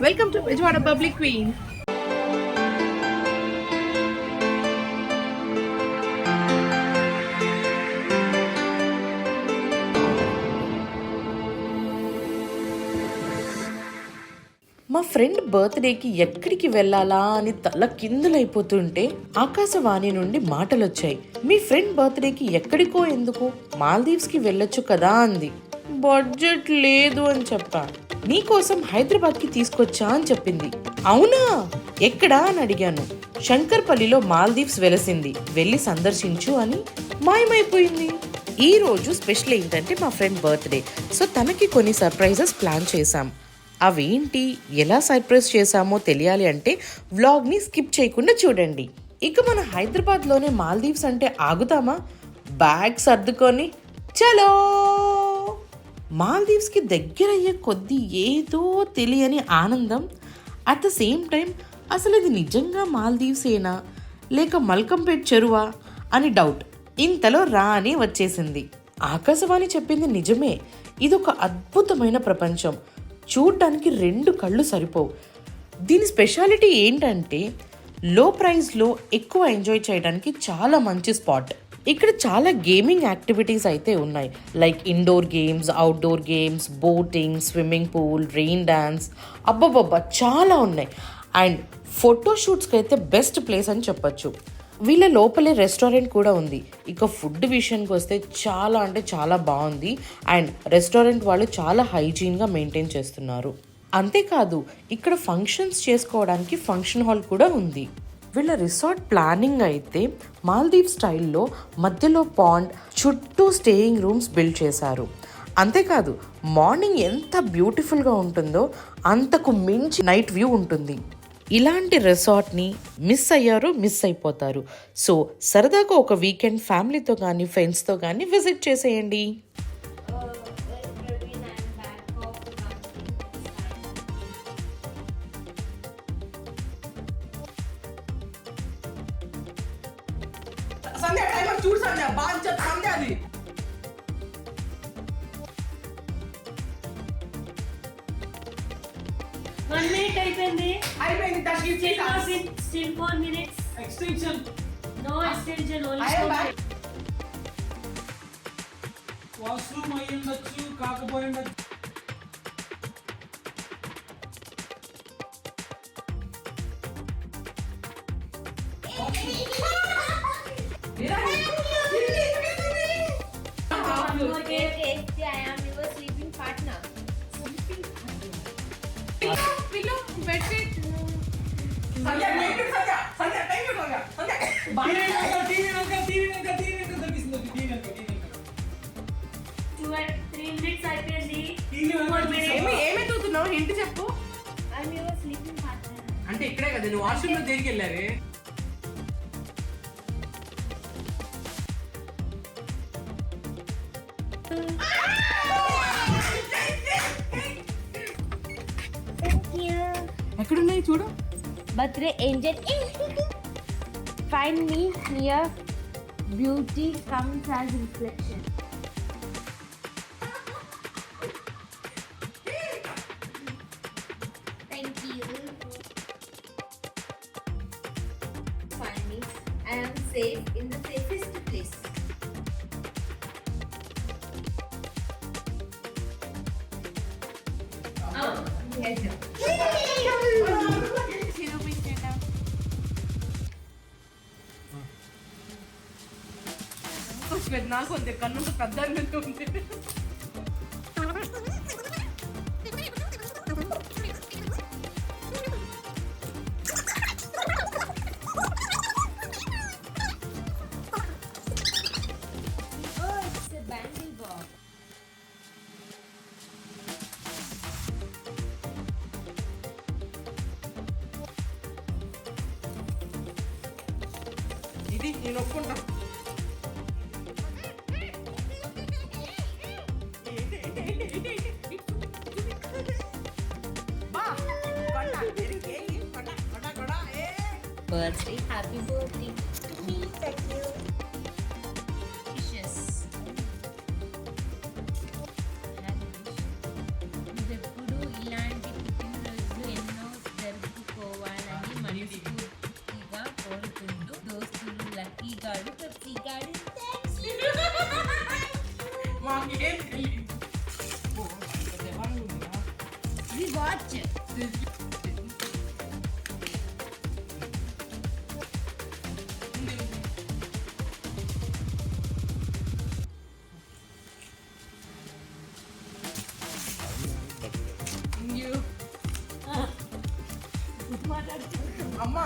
Welcome to Bridgewater Public Queen. మా friend బర్త్డేకి ఎక్కడికి వెళ్ళాలా అని తల కిందులైపోతుంటే ఆకాశవాణి నుండి మాటలొచ్చాయి. మీ ఫ్రెండ్ బర్త్డేకి ఎక్కడికో ఎందుకు, మాల్దీవ్స్కి వెళ్ళొచ్చు కదా అంది. బడ్జెట్ లేదు అని చెప్పా. నీకోసం హైదరాబాద్కి తీసుకొచ్చా అని చెప్పింది. అవునా, ఎక్కడా అని అడిగాను. శంకర్పల్లిలో మాల్దీవ్స్ వెలసింది, వెళ్ళి సందర్శించు అని మాయమైపోయింది. ఈ రోజు స్పెషల్ ఏంటంటే మా ఫ్రెండ్ బర్త్డే, సో తనకి కొన్ని సర్ప్రైజెస్ ప్లాన్ చేశాం. అవేంటి, ఎలా సర్ప్రైజ్ చేశామో తెలియాలి అంటే వ్లాగ్ని స్కిప్ చేయకుండా చూడండి. ఇక మన హైదరాబాద్లోనే మాల్దీవ్స్ అంటే ఆగుతామా? బ్యాగ్ సర్దుకొని చలో! మాల్దీవ్స్కి దగ్గరయ్యే కొద్దీ ఏదో తెలియని ఆనందం. అట్ ద సేమ్ టైం అసలు ఇది నిజంగా మాల్దీవ్సేనా లేక మల్కంపేట్ చెరువా అని డౌట్. ఇంతలో రా అని వచ్చేసింది. ఆకాశవాణి చెప్పింది నిజమే, ఇదొక అద్భుతమైన ప్రపంచం. చూడ్డానికి 2 కళ్ళు సరిపోవు. దీని స్పెషాలిటీ ఏంటంటే లో ప్రైస్లో ఎక్కువ ఎంజాయ్ చేయడానికి చాలా మంచి స్పాట్. ఇక్కడ చాలా గేమింగ్ యాక్టివిటీస్ అయితే ఉన్నాయి, like indoor games, outdoor games, boating, swimming pool, rain dance, అబ్బబ్బబ్బా చాలా ఉన్నాయి. అండ్ ఫోటోషూట్స్కి అయితే బెస్ట్ ప్లేస్ అని చెప్పచ్చు. వీళ్ళ లోపలే రెస్టారెంట్ కూడా ఉంది. ఇక ఫుడ్ విషయానికి వస్తే చాలా అంటే చాలా బాగుంది. అండ్ రెస్టారెంట్ వాళ్ళు చాలా హైజీన్గా మెయింటైన్ చేస్తున్నారు. అంతేకాదు ఇక్కడ ఫంక్షన్స్ చేసుకోవడానికి ఫంక్షన్ హాల్ కూడా ఉంది. వీళ్ళ రిసార్ట్ ప్లానింగ్ అయితే మాల్దీవ్ స్టైల్లో మధ్యలో పాండ్, చుట్టూ స్టేయింగ్ రూమ్స్ బిల్డ్ చేశారు. అంతేకాదు మార్నింగ్ ఎంత బ్యూటిఫుల్గా ఉంటుందో అంతకు మించి నైట్ వ్యూ ఉంటుంది. ఇలాంటి రిసార్ట్ని మిస్ అయిపోతారు. సో సరదాగా ఒక వీకెండ్ ఫ్యామిలీతో కానీ ఫ్రెండ్స్తో కానీ విజిట్ చేసేయండి. One minute అయిపోయింది. Still 4 minutes. Extension. No extension, only stop. Washroom అయ్యుండొచ్చు, కాకపోయిండొచ్చు. ఏమవుతున్నావు ఇంటి చెప్పు. అంటే ఇక్కడే కదా నువ్వు వాష్రూమ్ లో దేనికి వెళ్ళారే? ఎక్కడున్నాయి చూడు. Birthday angel. Find me here. Beauty comes as reflection. Thank you. Find me. I am safe in the safest place. Oh, yes, sir. నాకు ఉంది కన్ను పెద్ద ఉంది. Oh, it's a bangle box. ఇది నేను ఒప్పుకుంటా. Birthday, happy birthday to me. Thank you. Wishes. ఇదెప్పుడు ఇలాంటి పుట్టినరోజులు watch. అమ్మా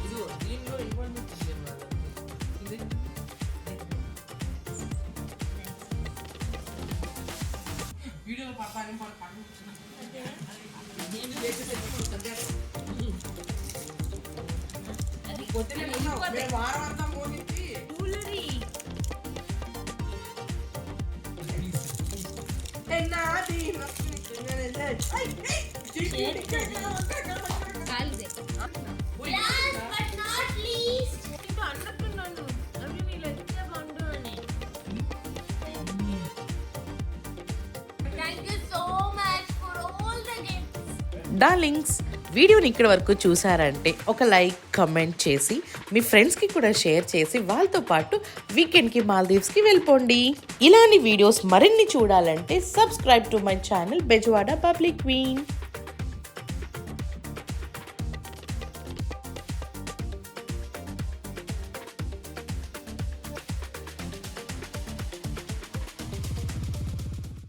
ఇదిగో దీంట్లో ఇవ్వండి ఇది వీడియోలో పడతానే వారం అంతా మోగించి నాది Last but not least. Thank you so much for all the gifts. Darlings, వీడియోని ఇక్కడ వరకు చూసారంటే ఒక లైక్ కమెంట్ చేసి మీ ఫ్రెండ్స్కి కూడా షేర్ చేసి వాళ్ళతో పాటు వీకెండ్కి మాల్దీవ్స్కి వెళ్ళిపోండి. ఇలాంటి వీడియోస్ మరిన్ని చూడాలంటే subscribe to my channel Bezawada public queen.